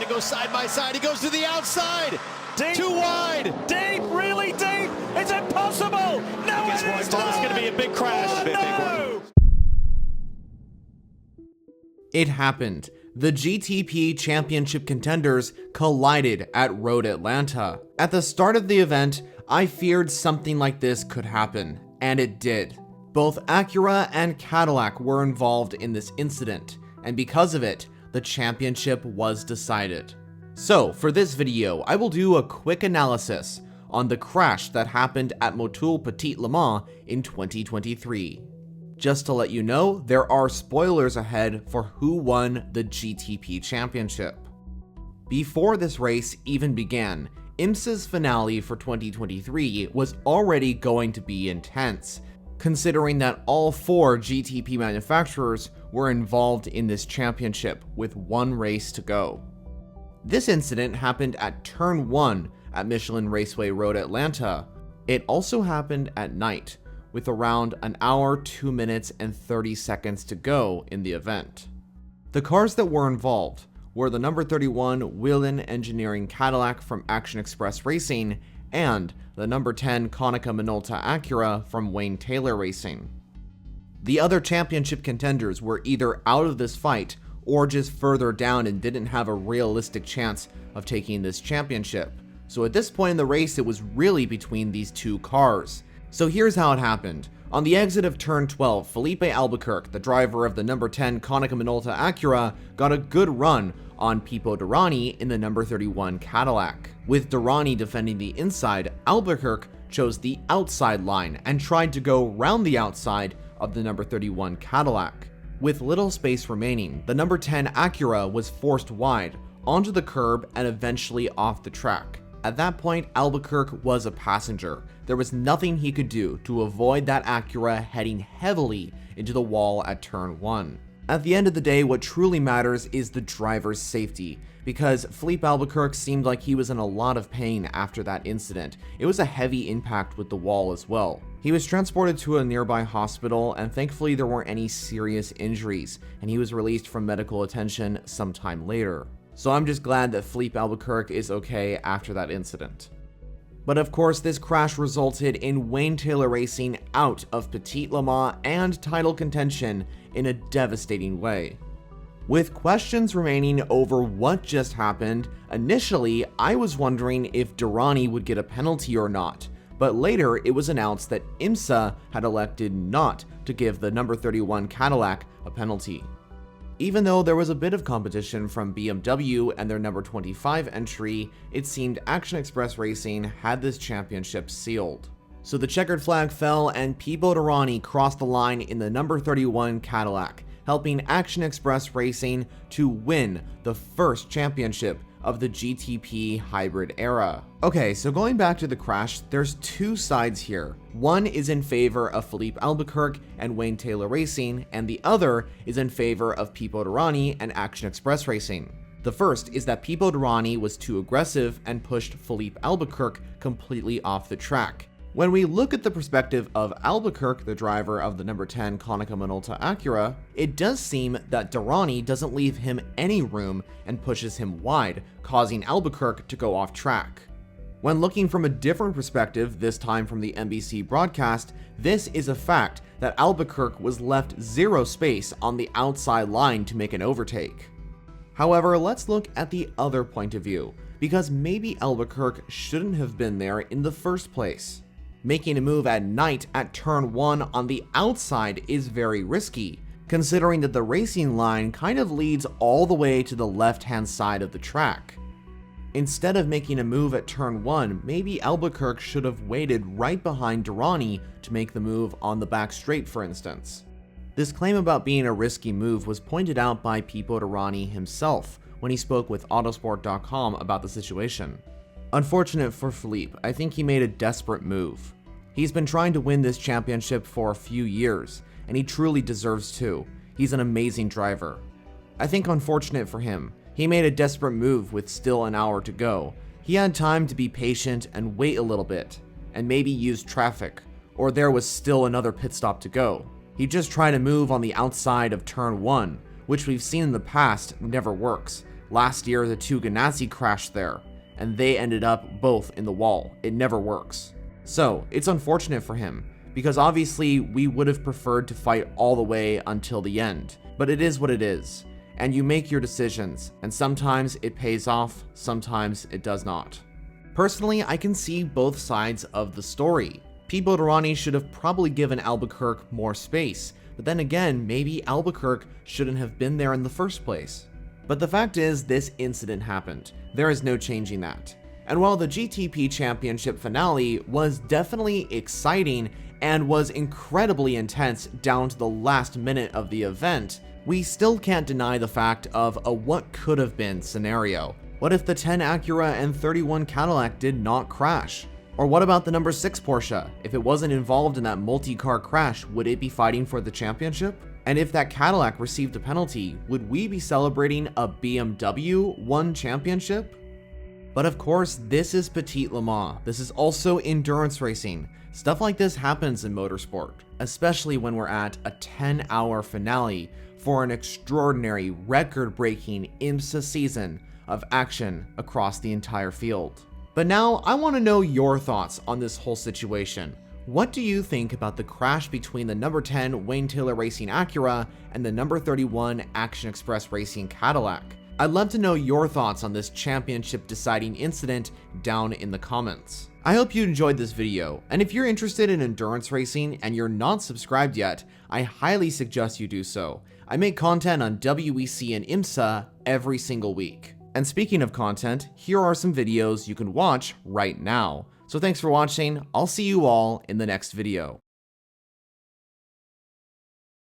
to go side by side. He goes to the outside. Deep. Too wide. Deep, really deep. It's impossible. No, it is This is going to be a big crash. Oh, no. It happened. The GTP Championship contenders collided at Road Atlanta. At the start of the event, I feared something like this could happen, and it did. Both Acura and Cadillac were involved in this incident, and because of it, the championship was decided. So, for this video, I will do a quick analysis on the crash that happened at Motul Petit Le Mans in 2023. Just to let you know, there are spoilers ahead for who won the GTP championship. Before this race even began, IMSA's finale for 2023 was already going to be intense, considering that all 4 GTP manufacturers were involved in this championship with one race to go. This incident happened at Turn 1 at Michelin Raceway Road Atlanta. It also happened at night, with around an hour, 2 minutes, and 30 seconds to go in the event. The cars that were involved were the number 31 Whelen Engineering Cadillac from Action Express Racing and the number 10 Konica Minolta Acura from Wayne Taylor Racing. The other championship contenders were either out of this fight or just further down and didn't have a realistic chance of taking this championship. So at this point in the race, it was really between these 2 cars. So here's how it happened. On the exit of turn 12, Felipe Albuquerque, the driver of the number 10 Konica Minolta Acura, got a good run on Pipo Derani in the number 31 Cadillac. With Derani defending the inside, Albuquerque chose the outside line and tried to go round the outside of the number 31 Cadillac. With little space remaining, the number 10 Acura was forced wide onto the curb and eventually off the track. At that point, Albuquerque was a passenger. There was nothing he could do to avoid that Acura heading heavily into the wall at turn 1. At the end of the day, what truly matters is the driver's safety, because Felipe Albuquerque seemed like he was in a lot of pain after that incident. It was a heavy impact with the wall as well. He was transported to a nearby hospital, and thankfully there weren't any serious injuries, and he was released from medical attention sometime later. So I'm just glad that Felipe Albuquerque is okay after that incident. But of course, this crash resulted in Wayne Taylor Racing out of Petit Le Mans and title contention in a devastating way. With questions remaining over what just happened, initially I was wondering if Derani would get a penalty or not, but later it was announced that IMSA had elected not to give the number 31 Cadillac a penalty. Even though there was a bit of competition from BMW and their number 25 entry, it seemed Action Express Racing had this championship sealed. So the checkered flag fell and Pipo Derani crossed the line in the number 31 Cadillac, helping Action Express Racing to win the first championship of the GTP hybrid era. Okay, so going back to the crash, there's 2 sides here. One is in favor of Felipe Albuquerque and Wayne Taylor Racing, and the other is in favor of Pipo Derani and Action Express Racing. The first is that Pipo Derani was too aggressive and pushed Felipe Albuquerque completely off the track. When we look at the perspective of Albuquerque, the driver of the number 10 Konica Minolta Acura, it does seem that Derani doesn't leave him any room and pushes him wide, causing Albuquerque to go off track. When looking from a different perspective, this time from the NBC broadcast, this is a fact that Albuquerque was left 0 space on the outside line to make an overtake. However, let's look at the other point of view, because maybe Albuquerque shouldn't have been there in the first place. Making a move at night at turn 1 on the outside is very risky, considering that the racing line kind of leads all the way to the left-hand side of the track. Instead of making a move at turn 1, maybe Albuquerque should have waited right behind Derani to make the move on the back straight, for instance. This claim about being a risky move was pointed out by Pipo Derani himself when he spoke with Autosport.com about the situation. Unfortunate for Felipe, I think he made a desperate move. He's been trying to win this championship for a few years, and he truly deserves to. He's an amazing driver. I think unfortunate for him, he made a desperate move with still an hour to go. He had time to be patient and wait a little bit, and maybe use traffic, or there was still another pit stop to go. He just tried to move on the outside of turn 1, which we've seen in the past never works. Last year, the two Ganassi crashed there, and they ended up both in the wall. It never works. So, it's unfortunate for him, because obviously we would have preferred to fight all the way until the end, but it is what it is, and you make your decisions, and sometimes it pays off, sometimes it does not. Personally, I can see both sides of the story. Pete Bouderani should have probably given Albuquerque more space, but then again, maybe Albuquerque shouldn't have been there in the first place. But the fact is, this incident happened. There is no changing that. And while the GTP Championship finale was definitely exciting and was incredibly intense down to the last minute of the event, we still can't deny the fact of a what could have been scenario. What if the 10 Acura and 31 Cadillac did not crash? Or what about the number 6 Porsche? If it wasn't involved in that multi-car crash, would it be fighting for the championship? And if that Cadillac received a penalty, would we be celebrating a BMW 1 championship? But of course, this is Petit Le Mans. This is also endurance racing. Stuff like this happens in motorsport, especially when we're at a 10-hour finale for an extraordinary, record-breaking IMSA season of action across the entire field. But now, I want to know your thoughts on this whole situation. What do you think about the crash between the number 10 Wayne Taylor Racing Acura and the number 31 Action Express Racing Cadillac? I'd love to know your thoughts on this championship deciding incident down in the comments. I hope you enjoyed this video, and if you're interested in endurance racing and you're not subscribed yet, I highly suggest you do so. I make content on WEC and IMSA every single week. And speaking of content, here are some videos you can watch right now. So thanks for watching, I'll see you all in the next video.